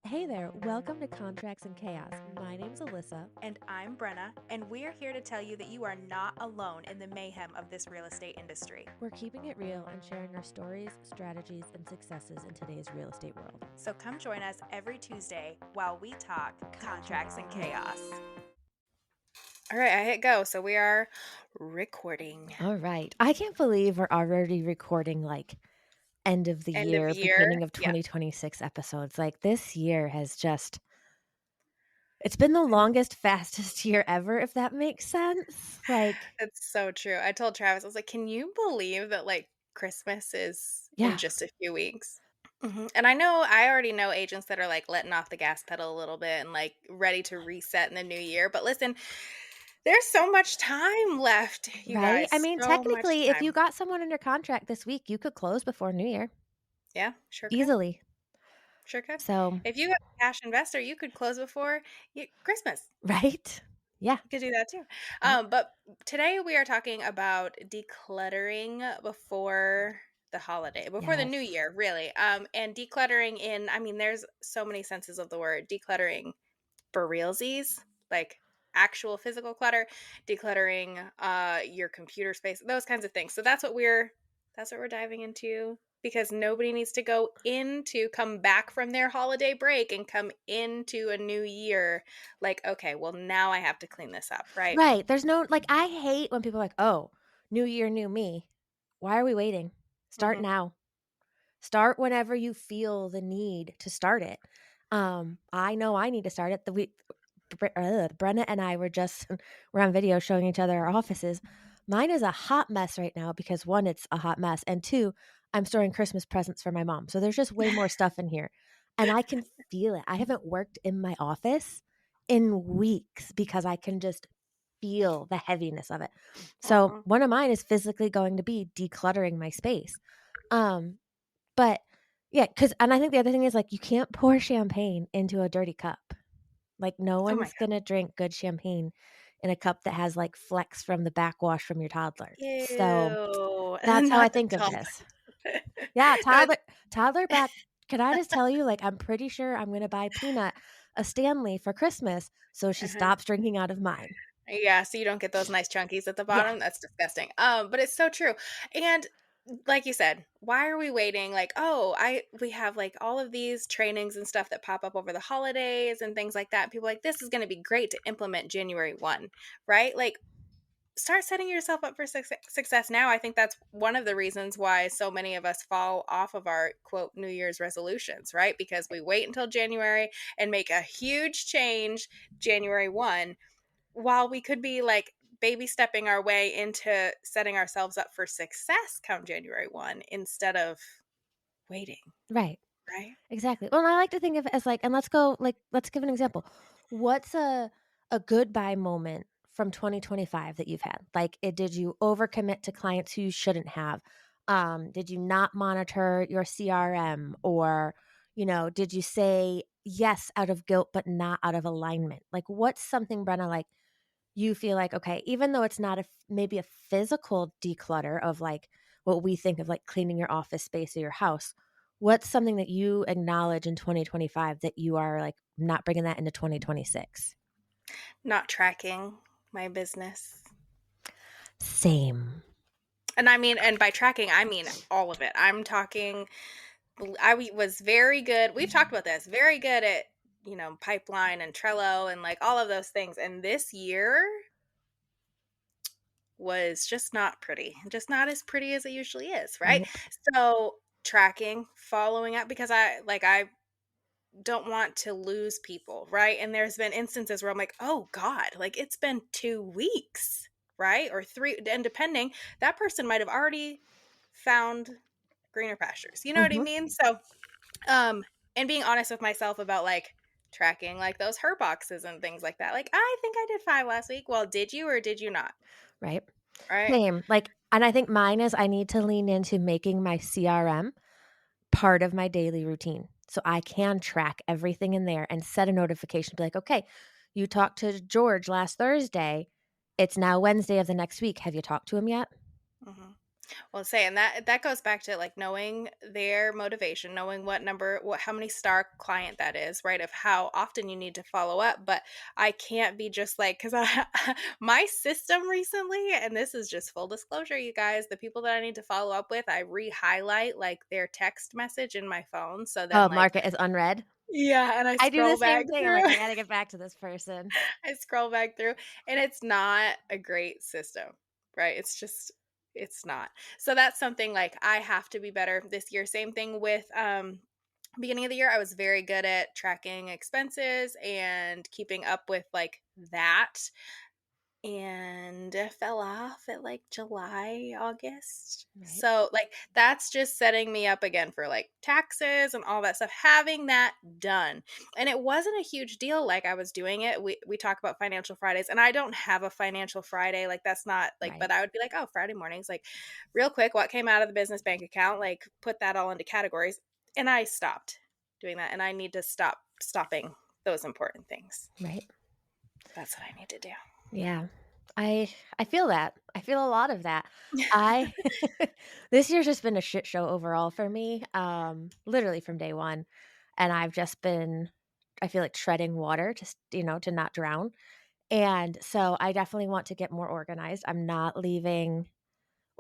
Hey there, welcome to Contracts and Chaos. My name's Alyssa. And I'm Brenna, and we're here to tell you that you are not alone in the mayhem of this real estate industry. We're keeping it real and sharing our stories, strategies, and successes in today's real estate world. So come join us every Tuesday while we talk contracts and chaos. All right, I hit go. So we are recording. All right. I can't believe we're already recording end of the End of year, year. beginning of Yeah. 2026 episodes. This year has it's been the longest, fastest year ever, if that makes sense. It's so true. I told Travis, I was like, can you believe that Christmas is in Yeah, just a few weeks? And I already know agents that are letting off the gas pedal a little bit and ready to reset in the new year. But listen, there's so much time left, you right? I guys. mean, So much technically, if you time. got someone under contract this week, you could close before New Year Yeah, sure could. easily. Sure could. So, If you have a cash investor, you could close before Christmas. right? Yeah. You could do that too. Yep. But today we are talking about decluttering before the holiday, before the new Yes. year, really. And decluttering I mean, there's so many senses of the word. Decluttering for realsies, like actual physical clutter, decluttering your computer space, those kinds of things. So that's what we're diving into because nobody needs to come back from their holiday break and come into a new year okay, well now I have to clean this up, right? Right. There's no I hate when people are like, "Oh, new year, new me." Why are we waiting? Start Mhm. now. Start whenever you feel the need to start it. I know I need to start it. Brenna and I we're on video showing each other our offices. Mine is a hot mess right now because one, it's a hot mess, and two, I'm storing Christmas presents for my mom. So there's just way more stuff in here, and I can feel it. I haven't worked in my office in weeks because I can just feel the heaviness of it. So Mhm. one of mine is physically going to be decluttering my space. Um, but yeah, and I think the other thing is you can't pour champagne into a dirty cup. No Oh my one's god. gonna drink good champagne in a cup that has flecks from the backwash from your toddler. So Ew. that's how I Not the think of top. this. Yeah, That toddler back. Can I just tell you, I'm pretty sure I'm gonna buy Peanut a Stanley for Christmas so she uh-huh. stops drinking out of mine. Yeah, so you don't get those nice chunkies at the Yeah, bottom. That's disgusting. But it's so true. And like you said, why are we waiting? We have all of these trainings and stuff that pop up over the holidays and things like that. People are like, this is going to be great to implement January 1, right? Start setting yourself up for success now. I think that's one of the reasons why so many of us fall off of our quote New Year's resolutions, right? Because we wait until January and make a huge change January 1 while we could be baby stepping our way into setting ourselves up for success come January 1 instead of waiting, right. right? Exactly. Well, and I like to think of it as and let's give an example. What's a goodbye moment from 2025 that you've had? Did you overcommit to clients who you shouldn't have? Did you not monitor your CRM, or did you say yes out of guilt but not out of alignment? What's something, Brenna, you feel okay, even though it's not maybe a physical declutter of what we think of cleaning your office space or your house, what's something that you acknowledge in 2025 that you are not bringing that into 2026? Not tracking my business. Same. And I mean, and by tracking, I mean all of it. I'm talking, was very good. We've talked about this, very good at, pipeline and Trello and all of those things. And this year was just not pretty, just not as pretty as it usually is, right? Right. So tracking, following up, because I don't want to lose people, right? And there's been instances where I'm like, oh God, it's been 2 weeks, right? Or three, and depending, that person might have already found greener pastures. You know what I Hmm. mean? So, and being honest with myself about tracking those her boxes and things like that. I think I did 5 last week. Well, did you or did you not? Right. Right. Same. And I think mine is I need to lean into making my CRM part of my daily routine so I can track everything in there and set a notification, be like, okay, you talked to George last Thursday. It's now Wednesday of the next week. Have you talked to him yet? Mm-hmm. Well, saying that goes back to like knowing their motivation, knowing what how many star client that is, right? Of how often you need to follow up. But I can't be just like because I my system recently, and this is just full disclosure, you guys, the people that I need to follow up with, I re-highlight like their text message in my phone. So then Oh, like mark it as unread? yeah, and I I do the scroll back same thing. I'm through. like, "I gotta get back to this person." I scroll back through, and it's not a great system, right? It's not. So that's something like I have to be better this year. Same thing with beginning of the year, I was very good at tracking expenses and keeping up with like that, and fell off at like July, August. Right, So, like, that's just setting me up again for like taxes and all that stuff, having that done. And it wasn't a huge deal like I was doing it. We talk about financial Fridays, and I don't have a financial Friday. Like, that's not like, right, but I would be like, oh, Friday mornings, like, real quick, what came out of the business bank account, like, put that all into categories. And I stopped doing that. And I need to stop stopping those important things. right. That's what I need to do. Yeah. I feel that. I feel a lot of that. I this year's just been a shit show overall for me, literally from day 1, and I've just been I feel like treading water just, to not drown, and so I definitely want to get more organized. I'm not leaving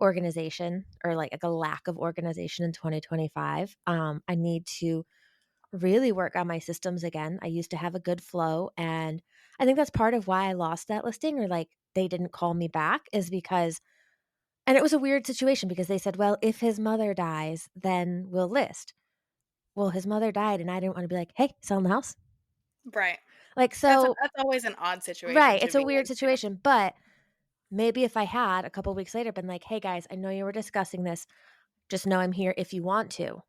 organization or, like a lack of organization in 2025. I need to really work on my systems again. I used to have a good flow, and I think that's part of why I lost that listing or, like, they didn't call me back is because and it was a weird situation because they said, "Well, if his mother dies, then we'll list." Well, his mother died, and I didn't wanna be like, "Hey, selling the house?" Right. Like, so That's always an odd situation right, to it's a be weird in too. situation, but maybe if I had a couple weeks later been like, "Hey, guys, I know you were discussing this. Just know I'm here if you want to."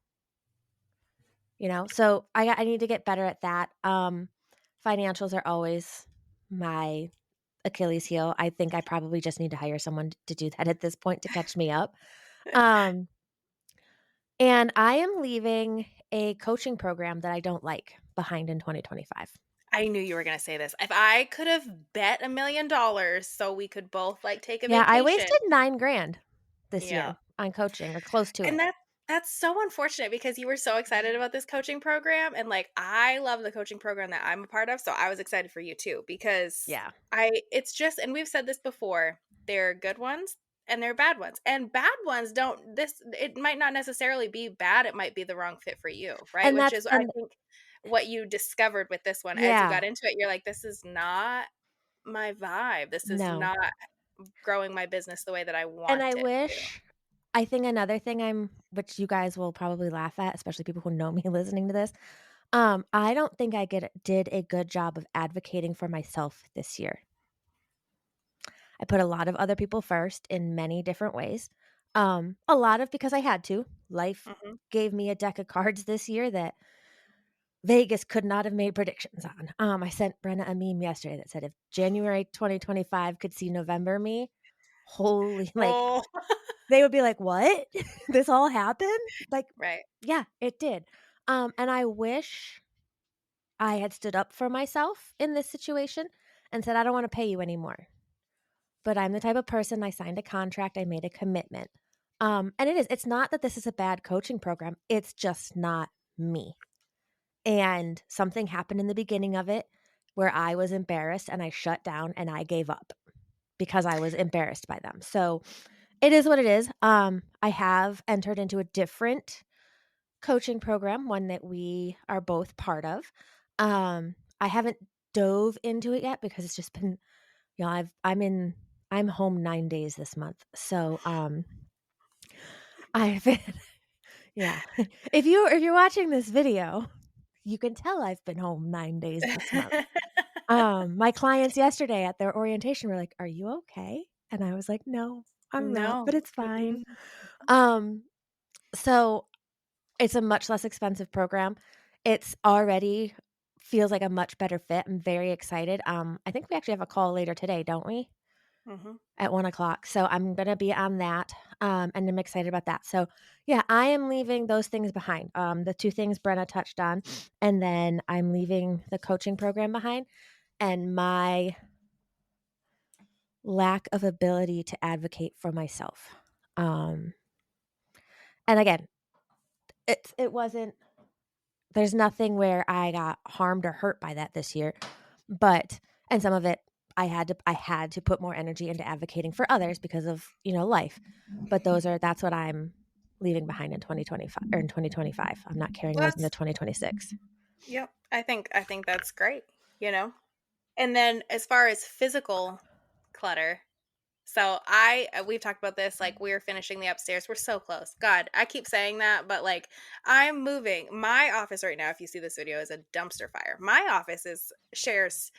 So I need to get better at that. Financials are always my Achilles heel. I think I probably just need to hire someone to do that at this point to catch me up. Um, and I am leaving a coaching program that I don't like behind in 2025. I knew you were gonna say this. If I could have bet $1,000,000 so we could both, like, take a Yeah, I vacation. wasted 9 grand this Yeah. year on coaching or close to And it. that's so unfortunate because you were so excited about this coaching program, and, like, I love the coaching program that I'm a part of, so I was excited for you too because Yeah. I it's just and we've said this before, there are good ones and there are bad ones, and bad ones don't this it might not necessarily be bad, it might be the wrong fit for you, right? And Which that's is, I and think, what you discovered with this one as you yeah, got into it, you're like, "This is not my vibe. This is no. not growing my business the way that I And want I it to." wish I think another thing which you guys will probably laugh at, especially people who know me listening to this, I don't think I did a good job of advocating for myself this year. I put a lot of other people first in many different ways. A lot of because I had to. Life Mhm. gave me a deck of cards this year that Vegas could not have made predictions on. I sent Brenna a meme yesterday that said if January 2025 could see November me, holy like Oh, they would be like, "What? This all happened?" Like, right. yeah, it did. And I wish I had stood up for myself in this situation and said, "I don't wanna pay you anymore." But I'm the type of person I signed a contract, I made a commitment. And it's not that this is a bad coaching program, it's just not me. And something happened in the beginning of it where I was embarrassed and I shut down and I gave up because I was embarrassed by them. So, it is what it is. I have entered into a different coaching program, one that we are both part of. I haven't dove into it yet because it's just been, I'm home 9 days this month. So, I've been yeah. If you're watching this video, you can tell I've been home 9 days this month. My clients yesterday at their orientation were like, "Are you okay?" And I was like, "No, I'm not, No. but it's fine." Mm-mm. Um, so it's a much less expensive program. It's already feels like a much better fit. I'm very excited. I think we actually have a call later today, don't we? Mhm. At 1 o'clock. So I'm gonna be on that, and I'm excited about that. So yeah, I am leaving those things behind. The 2 things Brenna touched on, and then I'm leaving the coaching program behind and my lack of ability to advocate for myself. Um, and again, it wasn't there's nothing where I got harmed or hurt by that this year, but and some of it I had to put more energy into advocating for others because of, life. But that's what I'm leaving behind in 2025 or in 2025. I'm not carrying Well, those into that's 2026. yep. I think that's great, you know? And then as far as physical clutter, so we've talked about this, like we're finishing the upstairs. We're so close. God, I keep saying that, but like I'm moving. My office right now, if you see this video, is a dumpster fire. My office is shares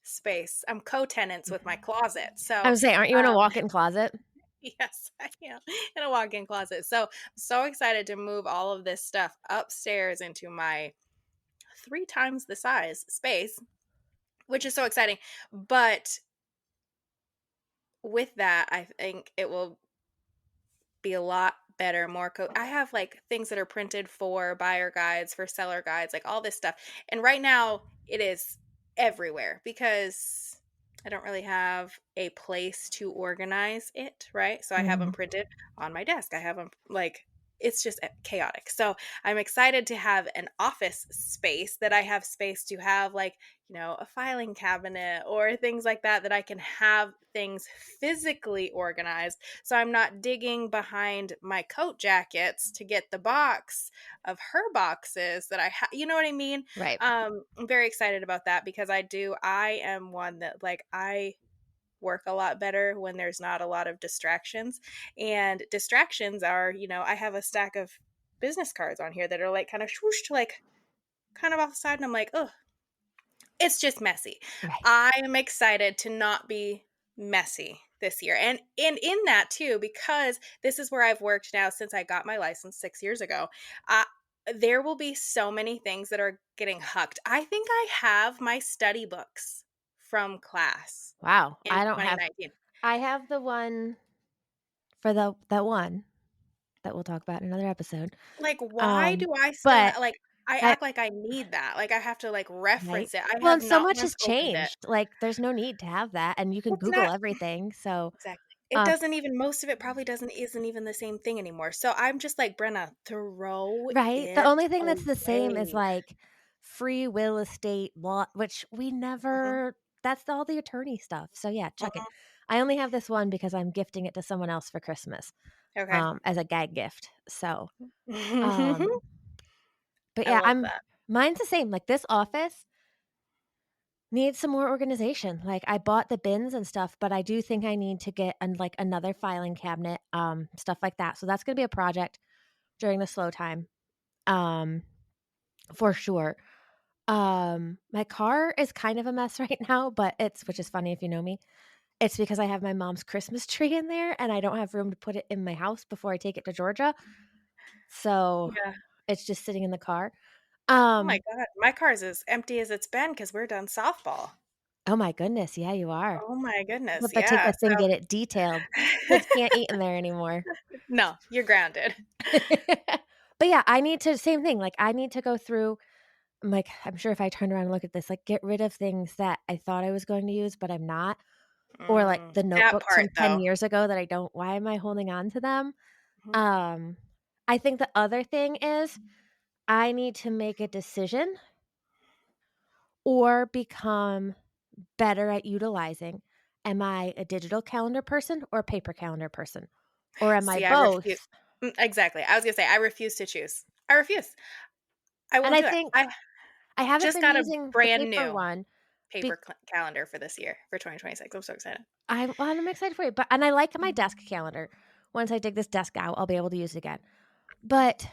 space. I'm co-tenants with my closet. I So, would say, aren't you in a um walk-in closet? yes, I am in a walk-in closet. So excited to move all of this stuff upstairs into my 3 times the size space, which is so exciting. But with that, I think it will be a lot better, more I have like things that are printed for buyer guides, for seller guides, like all this stuff. And right now it is everywhere because I don't really have a place to organize it, right? So I have them Mhm. printed on my desk. I have them like it's just chaotic. So I'm excited to have an office space that I have space to have like, a filing cabinet or things like that that I can have things physically organized so I'm not digging behind my coat jackets to get the box of her boxes that I have. You know what I mean? Right. I'm very excited about that because I am one that like I work a lot better when there's not a lot of distractions. And distractions are, I have a stack of business cards on here that are like kind of swooshed like kind of off the side and I'm like, oh, it's just messy. Right. I'm excited to not be messy this year. And in that too, because this is where I've worked now since I got my license 6 years ago. Uh, there will be so many things that are getting hucked. I think I have my study books from class Wow. in 2019. I have the one for that one that we'll talk about in another episode. Like, why Um, do I still but like I I act like I need that. Like I have to like Right? reference it. I Well, have and so not much once has opened it. changed, like, there's no need to have that, and you can It's Google not everything, so, exactly. It um doesn't even most of it probably doesn't isn't even the same thing anymore. So I'm just like, "Brenna, throw right? The it only thing that's the same is, away." like, free will estate law, which we Mhm, never that's all the attorney stuff, so yeah, chuck it. mhm. I only have this one because I'm gifting it to someone else for Christmas, Okay. as a gag gift, so, um but I yeah, love that. mine's the same, like, this office needs some more organization. Like, I bought the bins and stuff, but I do think I need to get like another filing cabinet, stuff like that. So that's gonna be a project during the slow time, um, for sure. My car is kind of a mess right now, but which is funny if you know me. It's because I have my mom's Christmas tree in there and I don't have room to put it in my house before I take it to Georgia. So Yeah. it's just sitting in the car. Oh my Um, god. My car's as empty as it's been because 'cause we're done softball. oh my goodness, yeah, you are. Oh my goodness, But take yeah. that thing, So get it detailed. Kids can't eat in there anymore. no, you're grounded. But yeah, I need to same thing, like, I need to go through like, I'm sure if I turned around and look at this, like, get rid of things that I thought I was going to use, but I'm not, or, like, the That notebooks part from 10 though. years ago that I don't why am I holding on to them? Mhm. Um, I think the other thing is I need to make a decision or become better at utilizing. Am I a digital calendar person or a paper calendar person? Or am I See, I refuse. both? Exactly. I was gonna say, I refuse to choose. I refuse. I And won't I do it. think I I haven't just been got a using the brand paper new one. paper calendar for this year, for 2026. I'm so excited. I'm excited for it, but and I like my desk calendar. Once I dig this desk out, I'll be able to use it again. But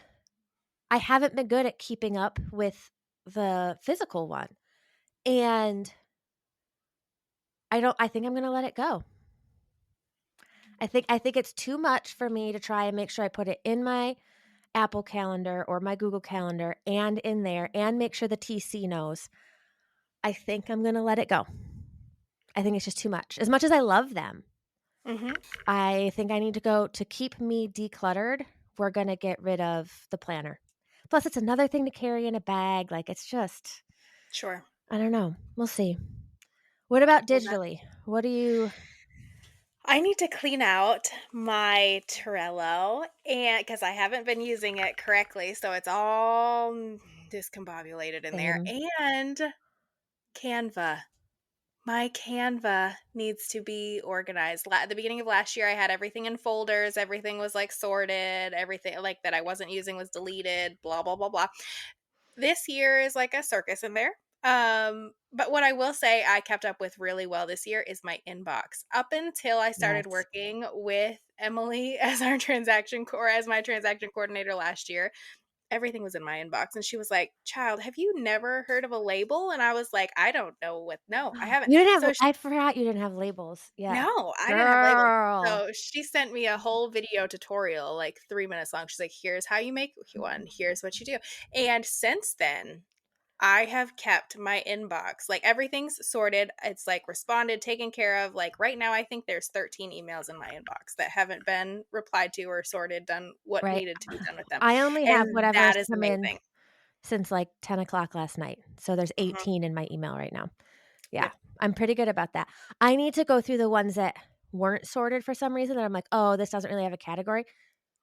I haven't been good at keeping up with the physical one. And I think I'm gonna let it go. I think it's too much for me to try and make sure I put it in my Apple Calendar or my Google Calendar and in there and make sure the TC knows. I think I'm gonna let it go. I think it's just too much. As much as I love them, Mhm. I think I need to go to keep me decluttered, we're gonna get rid of the planner. Plus, it's another thing to carry in a bag, like, it's just Sure. I don't know. We'll see. What about Well, that digitally? What do you I need to clean out my Trello and because I haven't been using it correctly, so it's all discombobulated in there. Same. And Canva. My Canva needs to be organized. At the beginning of last year, I had everything in folders. Everything was like sorted. Everything like that I wasn't using was deleted. Blah blah blah blah. This year is like a circus in there. But what I will say I kept up with really well this year is my inbox. Up until I started Yes. working with Emily as as my transaction coordinator last year, everything was in my inbox. And she was like, "Child, have you never heard of a label?" And I was like, "I don't know what, no, I haven't." You didn't have So I forgot you didn't have labels. Yeah. no, I didn't have labels. Girl. So she sent me a whole video tutorial, like 3 minutes long. She's like, "Here's how you make one. Here's what you do." And since then, I have kept my inbox, like, everything's sorted. It's, like, responded, taken care of. Like, right now, I think there's 13 emails in my inbox that haven't been replied to or sorted, done what Right. needed to be done with them. I only have And whatever's that is come in amazing. since, like, 10 o'clock last night. So there's Mhm. 18 in my email right now. Yeah, Yep. I'm pretty good about that. I need to go through the ones that weren't sorted for some reason that I'm like, "Oh, this doesn't really have a category,"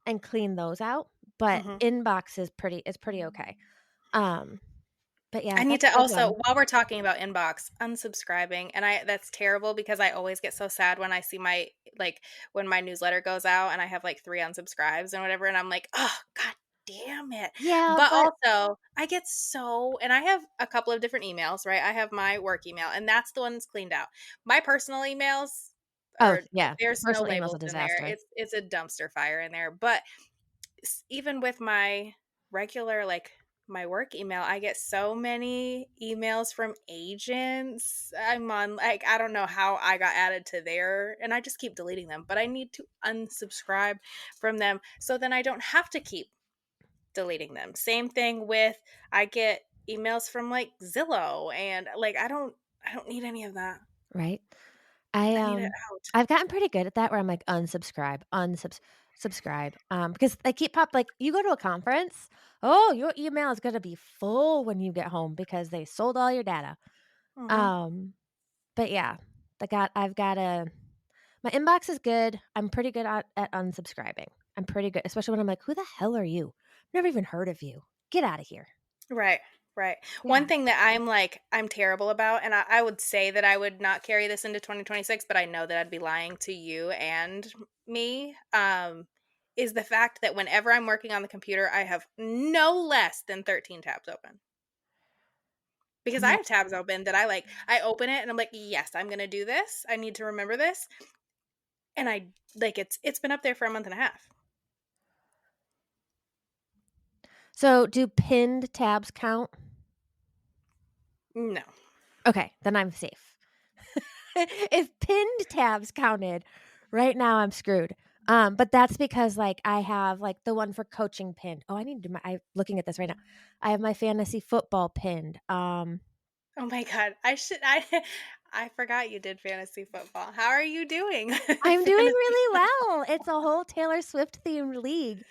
and clean those out, but Mhm. inbox is pretty okay. Um, but yeah, I need that's a to good also one. while we're talking about inbox, unsubscribing, and I that's terrible because I always get so sad when I see my like, when my newsletter goes out and I have, like, 3 unsubscribes and whatever, and I'm like, "Oh, god damn it." Yeah, But but also, I get so and I have a couple of different emails, right? I have my work email, and that's the one that's cleaned out. My personal emails oh, are yeah, there's no personal email's a labels in there. disaster. It's a dumpster fire in there, but even with my regular like my work email, I get so many emails from agents. I'm on like I don't know how I got added to there and I just keep deleting them, but I need to unsubscribe from them so then I don't have to keep deleting them. Same thing with I get emails from like Zillow and like I don't need any of that. Right? I, I need it um out. I've gotten pretty good at that where I'm like, unsubscribe, subscribe, because I keep like, you go to a conference, oh, your email is gonna be full when you get home because they sold all your data. Mhm. Um, but yeah, I've got a my inbox is good. I'm pretty good at unsubscribing. I'm pretty good, especially when I'm like, "Who the hell are you? Never even heard of you. Get out of here." Right, right. One Yeah, thing that I'm terrible about, and I would say that I would not carry this into 2026, but I know that I'd be lying to you and me, is the fact that whenever I'm working on the computer, I have no less than 13 tabs open. Because I no. have tabs open that I open it and I'm like, "Yes, I'm gonna do this. I need to remember this." And I like it's been up there for a month and a half. So, do pinned tabs count? No. Okay, then I'm safe. If pinned tabs counted, right now I'm screwed. But that's because, like, I have, like, the one for coaching pinned. Oh, I need to do my I'm looking at this right now. I have my fantasy football pinned. Oh my god. I forgot you did fantasy football. How are you doing with I'm doing fantasy really football? well. It's a whole Taylor Swift themed league.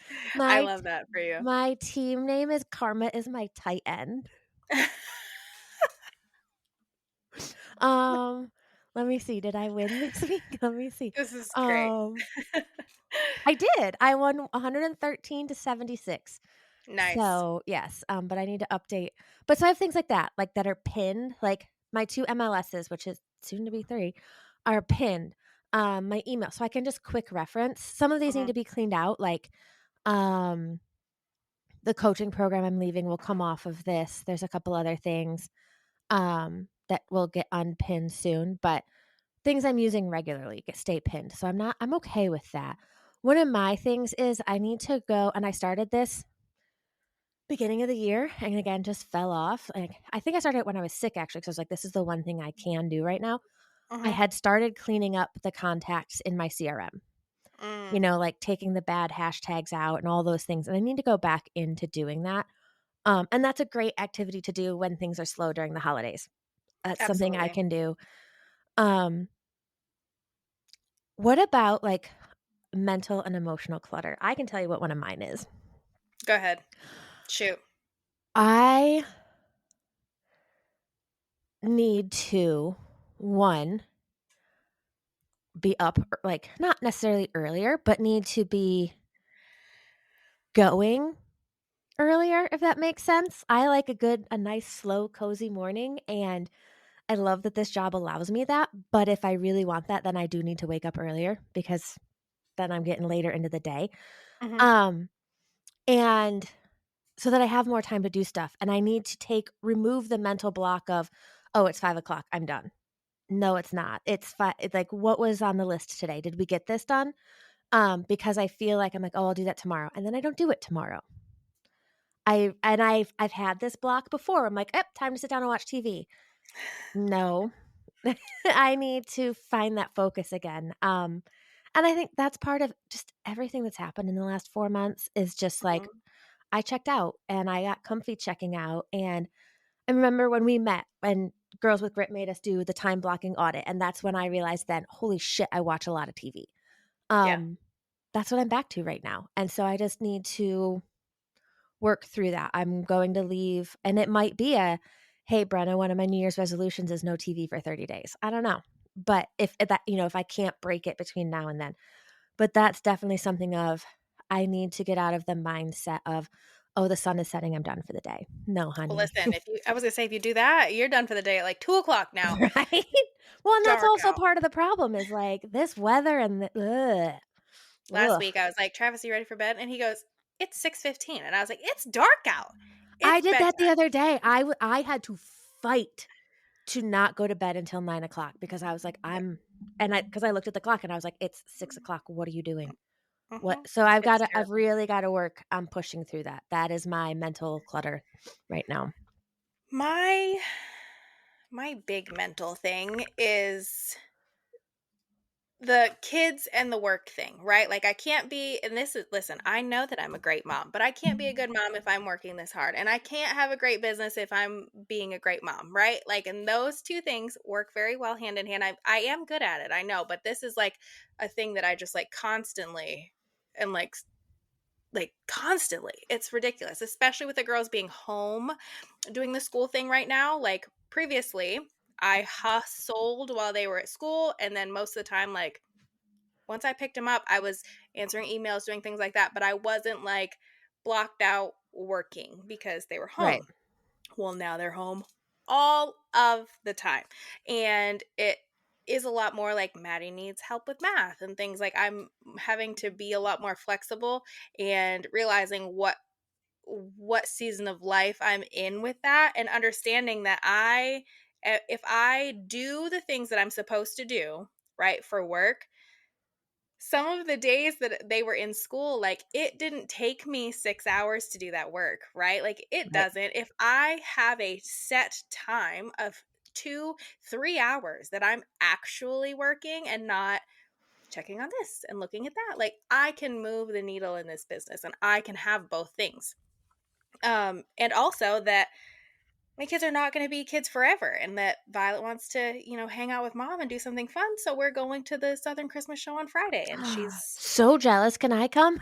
I My love that for you. my team name is Karma is my tight end. Um, let me see, did I win this week? Let me see. This is great. Um, I did. I won 113 to 76. Nice. So, yes, but I need to update. But so I have things like that are pinned, like my 2 MLSs, which is soon to be 3, are pinned. My email, so I can just quick reference. Some of these need Mhm. to be cleaned out, like, um, the coaching program I'm leaving will come off of this. There's a couple other things, that will get unpinned soon, but things I'm using regularly get stay pinned. So I'm okay with that. One of my things is I need to go and I started this beginning of the year and again just fell off. Like I think I started it when I was sick actually because I was like, this is the one thing I can do right now. I Mhm. had started cleaning up the contacts in my CRM, Mm, like taking the bad hashtags out and all those things. And I need to go back into doing that. And that's a great activity to do when things are slow during the holidays. That's something I absolutely. can do. Um, what about like mental and emotional clutter? I can tell you what one of mine is. Go ahead. Shoot. I need to, one, be up, like, not necessarily earlier, but need to be going earlier, if that makes sense. I like a nice, slow, cozy morning, and I love that this job allows me that, but if I really want that, then I do need to wake up earlier because then I'm getting later into the day. Mhm. Um, and so that I have more time to do stuff, and I need to remove the mental block of, "Oh, it's 5 o'clock. I'm done." No, it's not. It's like, "What was on the list today? Did we get this done?" Because I feel like I'm like, "Oh, I'll do that tomorrow," and then I don't do it tomorrow. I've had this block before. I'm like, time to sit down and watch TV." No. I need to find that focus again. And I think that's part of just everything that's happened in the last 4 months is just like, Mhm. I checked out and I got comfy checking out, and I remember when we met and Girls with Grit made us do the time blocking audit, and that's when I realized then, "Holy shit, I watch a lot of TV." Yeah. Um, that's what I'm back to right now, and so I just need to work through that. I'm going to leave, and it might be "Hey, Brenna, one of my New Year's resolutions is no TV for 30 days." I don't know, but if that if I can't break it between now and then. But that's definitely something of, I need to get out of the mindset of, "Oh, the sun is setting, I'm done for the day." No, Well, honey. listen, if you I was gonna say if you do that, you're done for the day at like 2 o'clock now. Right? Well, and that's Dark also out. part of the problem is, like, this weather and ugh, Last ugh. week, I was like, "Travis, you ready for bed?" And he goes, "It's 6:15." And I was like, "It's dark out. I It's did that the bedtime." other day. I had to fight to not go to bed until 9 o'clock because I was like, Yeah. because I looked at the clock and I was like, "It's 6 o'clock. What are you doing?" What Mhm. so It's I've terrible. really gotta work on pushing through that. That is my mental clutter right now. My my big mental thing is the kids and the work thing, right? Like I can't be and this is listen, I know that I'm a great mom, but I can't be a good mom if I'm working this hard. And I can't have a great business if I'm being a great mom, right? Like and those two things work very well hand in hand. I am good at it, I know, but this is like a thing that I just like constantly and like constantly. It's ridiculous, especially with the girls being home doing the school thing right now. Like previously, I hustled while they were at school and then most of the time like once I picked him up, I was answering emails, doing things like that, but I wasn't like blocked out working because they were Right, home. Well, now they're home all of the time. And it is a lot more like Maddie needs help with math and things like I'm having to be a lot more flexible and realizing what season of life I'm in with that and understanding that if I do the things that I'm supposed to do, right, for work, some of the days that they were in school, like, it didn't take me 6 hours to do that work, right? Like, it right. doesn't. If I have a set time of 2, 3 hours that I'm actually working and not checking on this and looking at that, like, I can move the needle in this business and I can have both things. And also that my kids are not gonna be kids forever and that Violet wants to, hang out with mom and do something fun, so we're going to the Southern Christmas show on Friday, and she's So jealous. Can I come?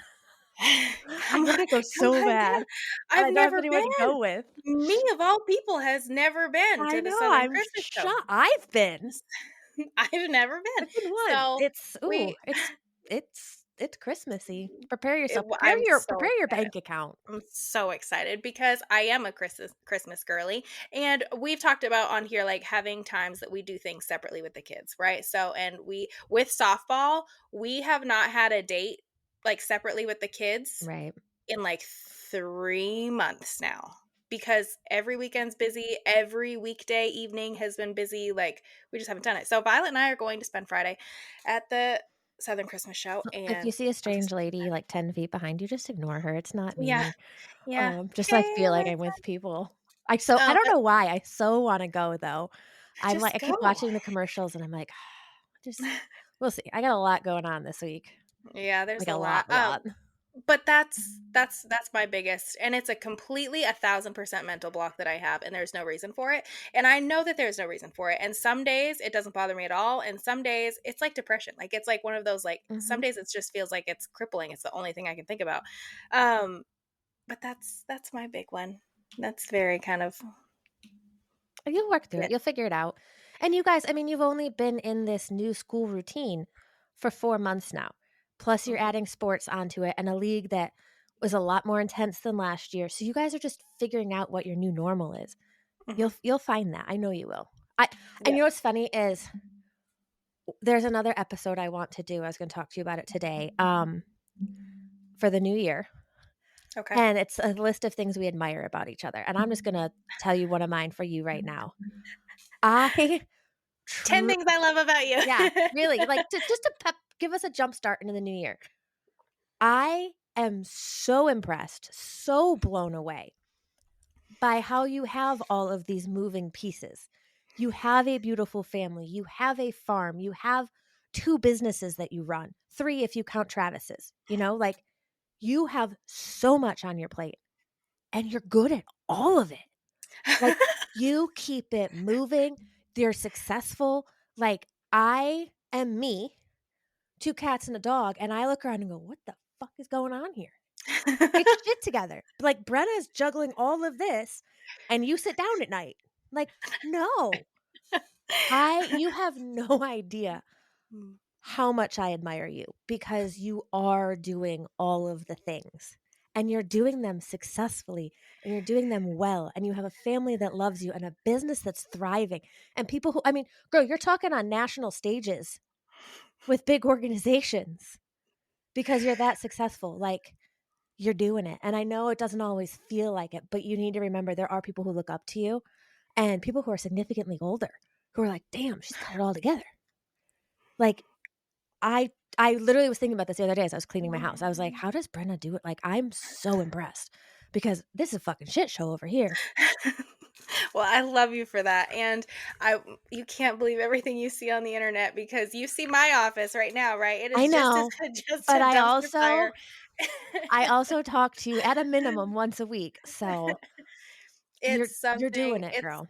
I come on wanna go come so on bad, down. and I've I don't have never anyone to been. go with. Me of all people has never been I to the know, Southern I'm Christmas show. shocked. I've been. I've never been. I've been once. So, we It's Christmassy. Prepare it yourself. w I'm so Prepare your excited. bank account. I'm so excited because I am a Christmas girly, and we've talked about on here like having times that we do things separately with the kids, right? So, and we with softball, we have not had a date like separately with the kids Right. in like 3 months now because every weekend's busy, every weekday evening has been busy. Like we just haven't done it. So Violet and I are going to spend Friday at the Southern Christmas show, If you and see a I'm strange lady, like, 10 feet behind you, just ignore her, it's not yeah, me. yeah. Just, so I Hey, feel like I'm Alyssa. with people. I don't But know why, I so wanna go, though. just I go. keep watching the commercials, and I'm like, just we'll see. I got a lot going on this week. Yeah, there's Like, a a lot. lot, a lot. But that's my biggest, and it's a completely 1,000% mental block that I have, and there's no reason for it. And I know that there's no reason for it. And some days it doesn't bother me at all, and some days it's like depression. Like it's like one of those like some Mhm. days it just feels like it's crippling. It's the only thing I can think about. Um, but that's my big one. That's very kind of You'll work through it, it. you'll figure it out. And you guys, I mean, you've only been in this new school routine for 4 months now. Plus you're Mhm, adding sports onto it and a league that was a lot more intense than last year. So you guys are just figuring out what your new normal is. mhm. You'll find that. I know you will. I and Yeah, you know what's funny is there's another episode I want to do. I was going to talk to you about it today. For the new year. okay. And it's a list of things we admire about each other. And I'm just going to tell you one of mine for you right now. I 10 true things I love about you. Yeah, really, like, just to give us a jump start into the new year. I am so impressed, so blown away by how you have all of these moving pieces. You have a beautiful family, you have a farm, you have 2 businesses that you run, 3 if you count Travis's, like, you have so much on your plate, and you're good at all of it. Like, you keep it moving, you're successful, like, I am me 2 cats and a dog, and I look around and go, "What the fuck is going on here? Get your shit together." Like, Brenna's juggling all of this, and you sit down at night. Like, no. You have no idea Mm. how much I admire you because you are doing all of the things, and you're doing them successfully, and you're doing them well, and you have a family that loves you and a business that's thriving, and people who I mean, girl, you're talking on national stages with big organizations. Because you're that successful, like, you're doing it, and I know it doesn't always feel like it, but you need to remember there are people who look up to you and people who are significantly older who are like, "Damn, she's got it all together." Like, I I literally was thinking about this the other day as I was cleaning my house. I was like, "How does Brenna do it?" Like, I'm so impressed because this is a fucking shit show over here. Well, I love you for that, and I you can't believe everything you see on the internet because you see my office right now, right? It I is just as know, just but a dumpster fire. I also talk to you at a minimum once a week, so you're It's you're doing something it, it's girl.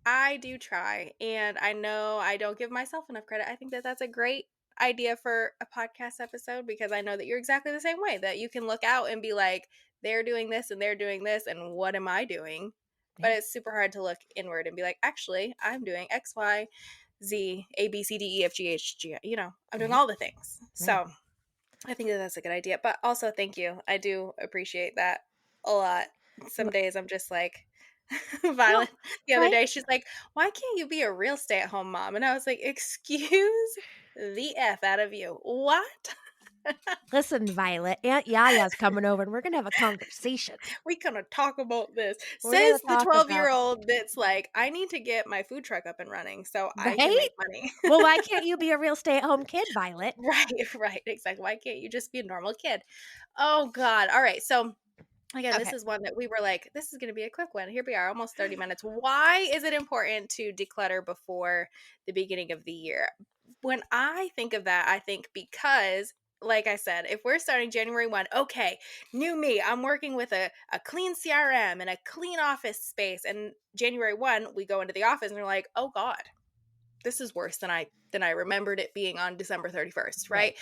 I do try, and I know I don't give myself enough credit. I think that that's a great idea for a podcast episode because I know that you're exactly the same way, that you can look out and be like, they're doing this and they're doing this, and what am I doing? But Yeah, it's super hard to look inward and be like, actually, I'm doing X, Y, Z, A, B, C, D, E, F, G, H, G. I'm doing right, all the things. right. So I think that that's a good idea. But also, thank you. I do appreciate that a lot. Some You're days I'm just like, no, Violet, the other right? day, she's like, why can't you be a real stay at home mom? And I was like, excuse the F out of you. What? Listen, Violet, Aunt Yaya's coming over and we're gonna have a conversation. We gonna talk about this. We're gonna Says the talk about 12-year-old that's like, I need to get my food truck up and running so I can right? make money. Well, why can't you be a real stay-at-home kid, Violet? Right, right. Exactly. Why can't you just be a normal kid? Oh God. All right. So again, this Okay. is one that we were like, this is going to be a quick one. Here we are, almost 30 minutes. Why is it important to declutter before the beginning of the year? When I think of that, I think because, like I said, if we're starting January 1, okay, new me, I'm working with a clean CRM and a clean office space. And January 1, we go into the office and we're like, oh God, this is worse than I remembered it being on December 31st, Right. right?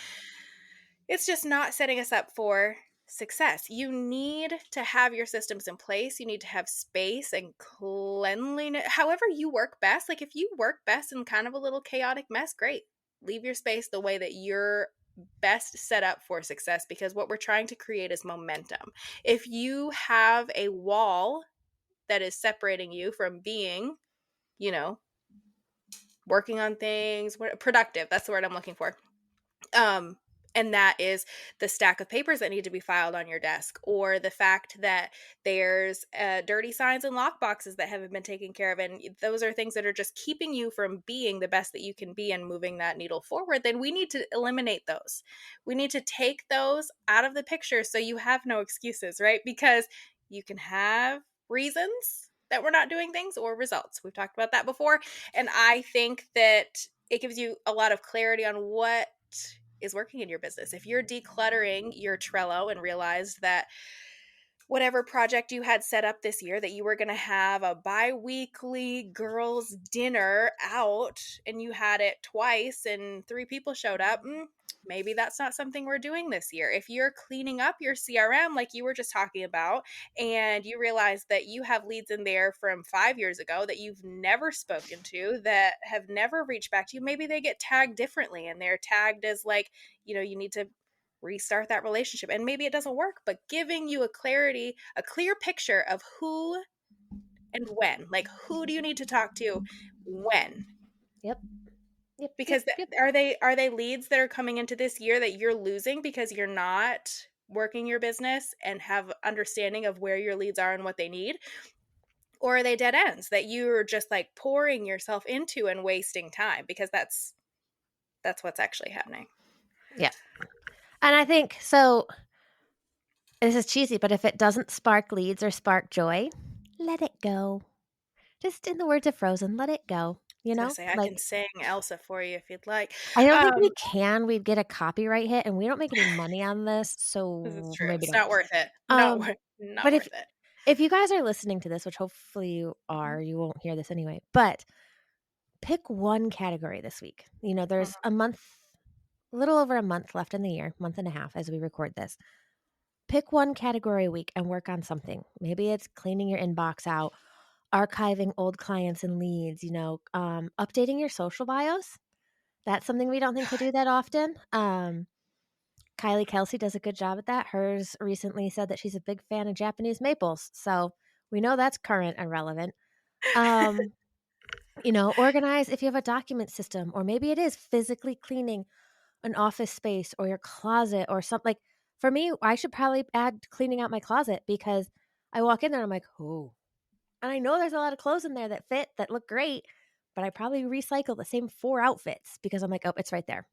It's just not setting us up for success. You need to have your systems in place. You need to have space and cleanliness. However, you work best. Like if you work best in kind of a little chaotic mess, great. Leave your space the way that you're best set up for success because what we're trying to create is momentum. If you have a wall that is separating you from being, you know, working on things, productive, that's the word I'm looking for, um and that is the stack of papers that need to be filed on your desk or the fact that there's dirty signs and lock boxes that haven't been taken care of, and those are things that are just keeping you from being the best that you can be and moving that needle forward. Then we need to eliminate those. We need to take those out of the picture so you have no excuses, right? Because you can have reasons that we're not doing things or results. We've talked about that before, and I think that it gives you a lot of clarity on what is working in your business. If you're decluttering your Trello and realized that whatever project you had set up this year, that you were going to have a bi-weekly girls dinner out and you had it twice and 3 people showed up, maybe that's not something we're doing this year. If you're cleaning up your CRM, like you were just talking about, and you realize that you have leads in there from 5 years ago that you've never spoken to, that have never reached back to you, maybe they get tagged differently and they're tagged as like, you need to restart that relationship. And maybe it doesn't work, but giving you a clear picture of who and when, like who do you need to talk to when? Yep. Yep. Yep. Because Yep. are they leads that are coming into this year that you're losing because you're not working your business and have understanding of where your leads are and what they need? Or are they dead ends that you're just like pouring yourself into and wasting time? Because that's what's actually happening. Yeah. And I think so. This is cheesy, but if it doesn't spark leads or spark joy, let it go. Just in the words of Frozen, let it go. I was gonna say I Like can sing Elsa for you if you'd like. I don't think we Um, can. We'd get a copyright hit, and we don't make any money on this, this is so true. maybe It's don't. not worth it. Um, Not but worth it. if you guys are listening to this, which hopefully you Mhm, are, you won't hear this anyway. But pick one category this week. There's mhm. a little over a month left in the year, month and a half as we record this. Pick one category a week and work on something. Maybe it's cleaning your inbox out, archiving old clients and leads, updating your social bios. That's something we don't think to do that often. Kylie Kelsey does a good job at that. Hers recently said that she's a big fan of Japanese maples. So we know that's current and relevant. Um, organize if you have a document system, or maybe it is physically cleaning an office space or your closet or something. Like for me, I should probably add cleaning out my closet because I walk in there and I'm like, oh, and I know there's a lot of clothes in there that fit, that look great, but I probably recycle the same 4 outfits because I'm like, oh, it's right there.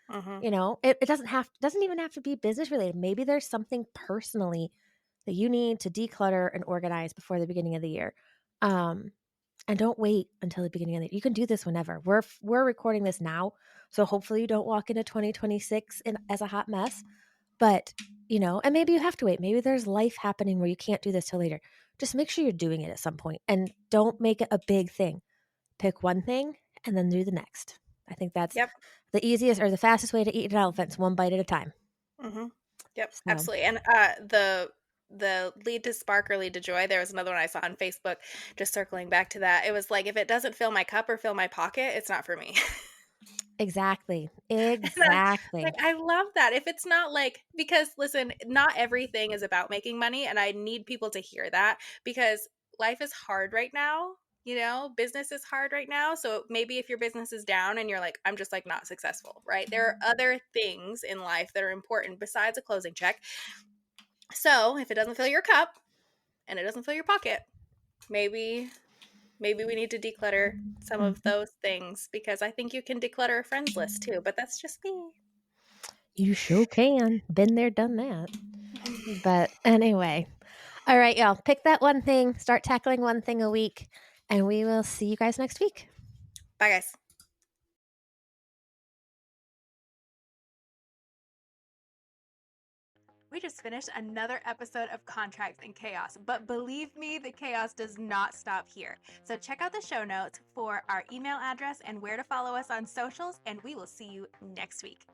Mhm. It doesn't even have to be business related. Maybe there's something personally that you need to declutter and organize before the beginning of the year. Um, and don't wait until the beginning of the year. You can do this whenever. We're recording this now, so hopefully you don't walk into 2026 as a hot mess. But and maybe you have to wait. Maybe there's life happening where you can't do this till later. Just make sure you're doing it at some point, and don't make it a big thing. Pick one thing and then do the next. I think that's Yep. the easiest or the fastest way to eat an elephant, one bite at a time. Mhm. Yep, So absolutely. And the lead to spark or lead to joy, there was another one I saw on Facebook, just circling back to that. It was like, if it doesn't fill my cup or fill my pocket, it's not for me. exactly, And I'm exactly. like, I love that. If it's not like, because listen, not everything is about making money, and I need people to hear that because life is hard right now. Business is hard right now. So maybe if your business is down and you're like, I'm just like not successful, right? There are other things in life that are important besides a closing check. So if it doesn't fill your cup and it doesn't fill your pocket, maybe we need to declutter some of Mhm. those things, because I think you can declutter a friends list too, but that's just me. You sure can. Been there, done that. But anyway, all right, y'all. Pick that one thing. Start tackling one thing a week, and we will see you guys next week. Bye, guys. We just finished another episode of Contracts and Chaos, but believe me, the chaos does not stop here. So check out the show notes for our email address and where to follow us on socials, and we will see you next week.